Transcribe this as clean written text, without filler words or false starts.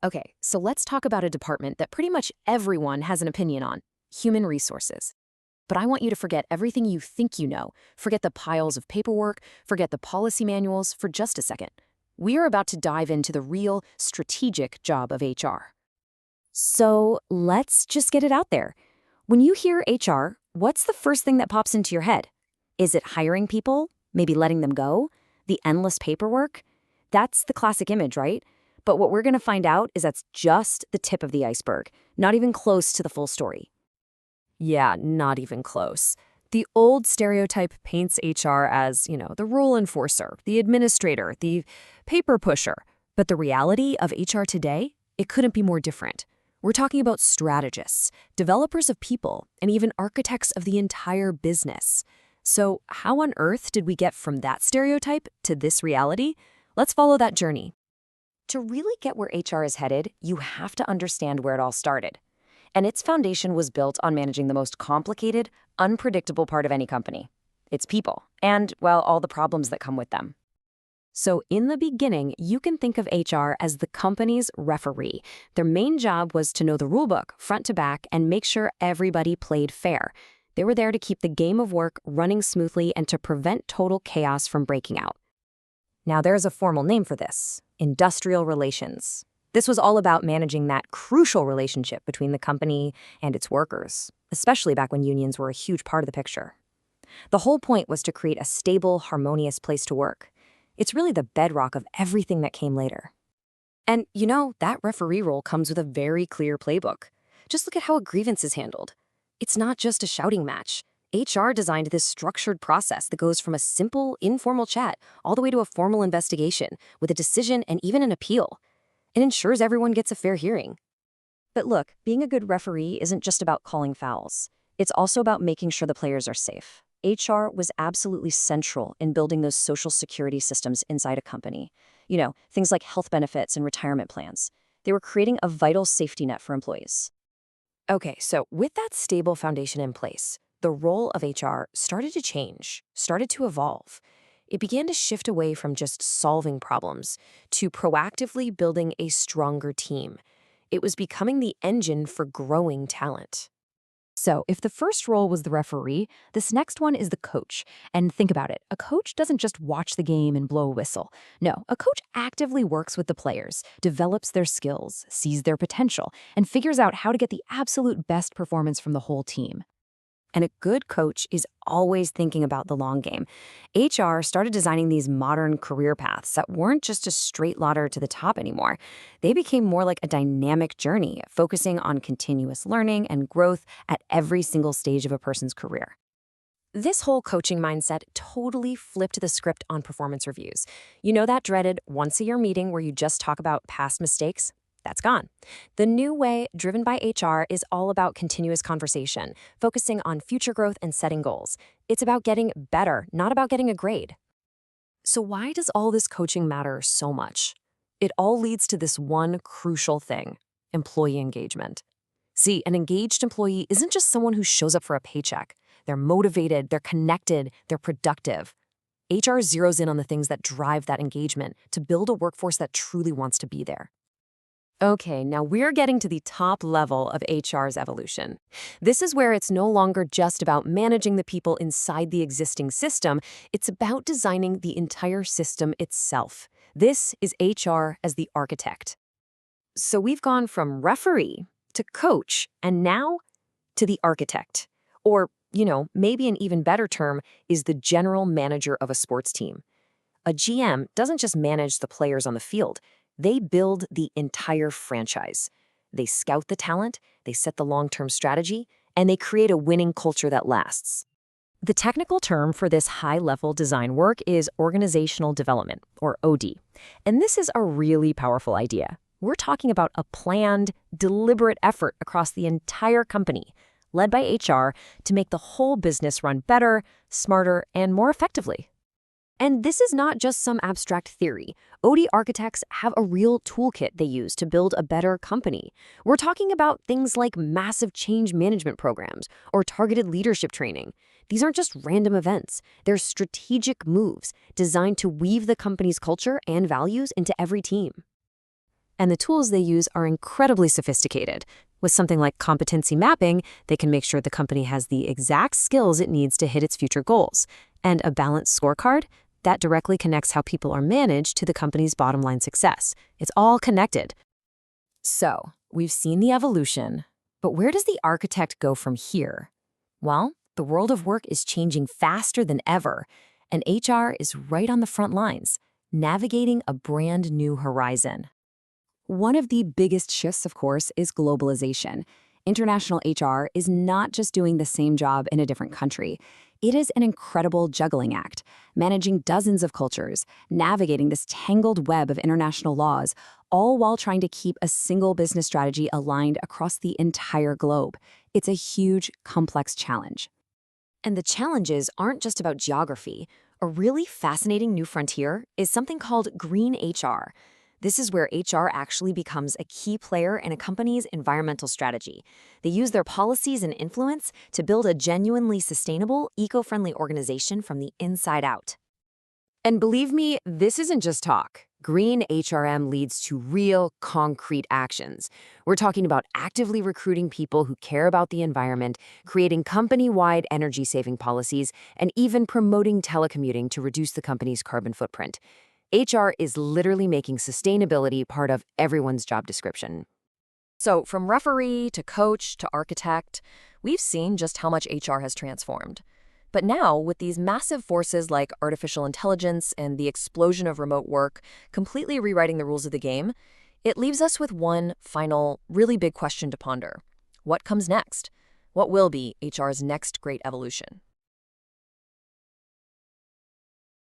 Okay, so let's talk about a department that pretty much everyone has an opinion on: human resources. But I want you to forget everything you think you know. Forget the piles of paperwork, forget the policy manuals for just a second. We are about to dive into the real strategic job of HR. So let's just get it out there. When you hear HR, what's the first thing that pops into your head? Is it hiring people? Maybe letting them go? The endless paperwork? That's the classic image, right? But what we're going to find out is that's just the tip of the iceberg, not even close to the full story. Yeah, not even close. The old stereotype paints HR as, the rule enforcer, the administrator, the paper pusher. But the reality of HR today, it couldn't be more different. We're talking about strategists, developers of people, and even architects of the entire business. So how on earth did we get from that stereotype to this reality? Let's follow that journey. To really get where HR is headed, you have to understand where it all started. And its foundation was built on managing the most complicated, unpredictable part of any company: its people, and, well, all the problems that come with them. So in the beginning, you can think of HR as the company's referee. Their main job was to know the rulebook front to back and make sure everybody played fair. They were there to keep the game of work running smoothly and to prevent total chaos from breaking out. Now, there's a formal name for this: industrial relations. This was all about managing that crucial relationship between the company and its workers, especially back when unions were a huge part of the picture. The whole point was to create a stable, harmonious place to work. It's really the bedrock of everything that came later. And, that referee role comes with a very clear playbook. Just look at how a grievance is handled. It's not just a shouting match. HR designed this structured process that goes from a simple, informal chat all the way to a formal investigation, with a decision and even an appeal. It ensures everyone gets a fair hearing. But look, being a good referee isn't just about calling fouls. It's also about making sure the players are safe. HR was absolutely central in building those social security systems inside a company. Things like health benefits and retirement plans. They were creating a vital safety net for employees. Okay, so with that stable foundation in place, the role of HR started to change, started to evolve. It began to shift away from just solving problems to proactively building a stronger team. It was becoming the engine for growing talent. So if the first role was the referee, this next one is the coach. And think about it. A coach doesn't just watch the game and blow a whistle. No, a coach actively works with the players, develops their skills, sees their potential, and figures out how to get the absolute best performance from the whole team. And a good coach is always thinking about the long game. HR started designing these modern career paths that weren't just a straight ladder to the top anymore. They became more like a dynamic journey, focusing on continuous learning and growth at every single stage of a person's career. This whole coaching mindset totally flipped the script on performance reviews. That dreaded once-a-year meeting where you just talk about past mistakes? That's gone. The new way, driven by HR, is all about continuous conversation, focusing on future growth and setting goals. It's about getting better, not about getting a grade. So why does all this coaching matter so much? It all leads to this one crucial thing: employee engagement. See, an engaged employee isn't just someone who shows up for a paycheck. They're motivated, they're connected, they're productive. HR zeroes in on the things that drive that engagement to build a workforce that truly wants to be there. Okay, now we're getting to the top level of HR's evolution. This is where it's no longer just about managing the people inside the existing system. It's about designing the entire system itself. This is HR as the architect. So we've gone from referee to coach, and now to the architect. Or, maybe an even better term is the general manager of a sports team. A GM doesn't just manage the players on the field. They build the entire franchise. They scout the talent, they set the long-term strategy, and they create a winning culture that lasts. The technical term for this high-level design work is organizational development, or OD. And this is a really powerful idea. We're talking about a planned, deliberate effort across the entire company, led by HR, to make the whole business run better, smarter, and more effectively. And this is not just some abstract theory. OD architects have a real toolkit they use to build a better company. We're talking about things like massive change management programs or targeted leadership training. These aren't just random events. They're strategic moves designed to weave the company's culture and values into every team. And the tools they use are incredibly sophisticated. With something like competency mapping, they can make sure the company has the exact skills it needs to hit its future goals. And a balanced scorecard, that directly connects how people are managed to the company's bottom line success. It's all connected. So, we've seen the evolution, but where does the architect go from here? Well, the world of work is changing faster than ever, and HR is right on the front lines, navigating a brand new horizon. One of the biggest shifts, of course, is globalization. International HR is not just doing the same job in a different country. It is an incredible juggling act, managing dozens of cultures, navigating this tangled web of international laws, all while trying to keep a single business strategy aligned across the entire globe. It's a huge, complex challenge. And the challenges aren't just about geography. A really fascinating new frontier is something called green HR. This is where HR actually becomes a key player in a company's environmental strategy. They use their policies and influence to build a genuinely sustainable, eco-friendly organization from the inside out. And believe me, this isn't just talk. Green HRM leads to real, concrete actions. We're talking about actively recruiting people who care about the environment, creating company-wide energy-saving policies, and even promoting telecommuting to reduce the company's carbon footprint. HR is literally making sustainability part of everyone's job description. So from referee to coach to architect, we've seen just how much HR has transformed. But now, with these massive forces like artificial intelligence and the explosion of remote work completely rewriting the rules of the game, it leaves us with one final, really big question to ponder. What comes next? What will be HR's next great evolution?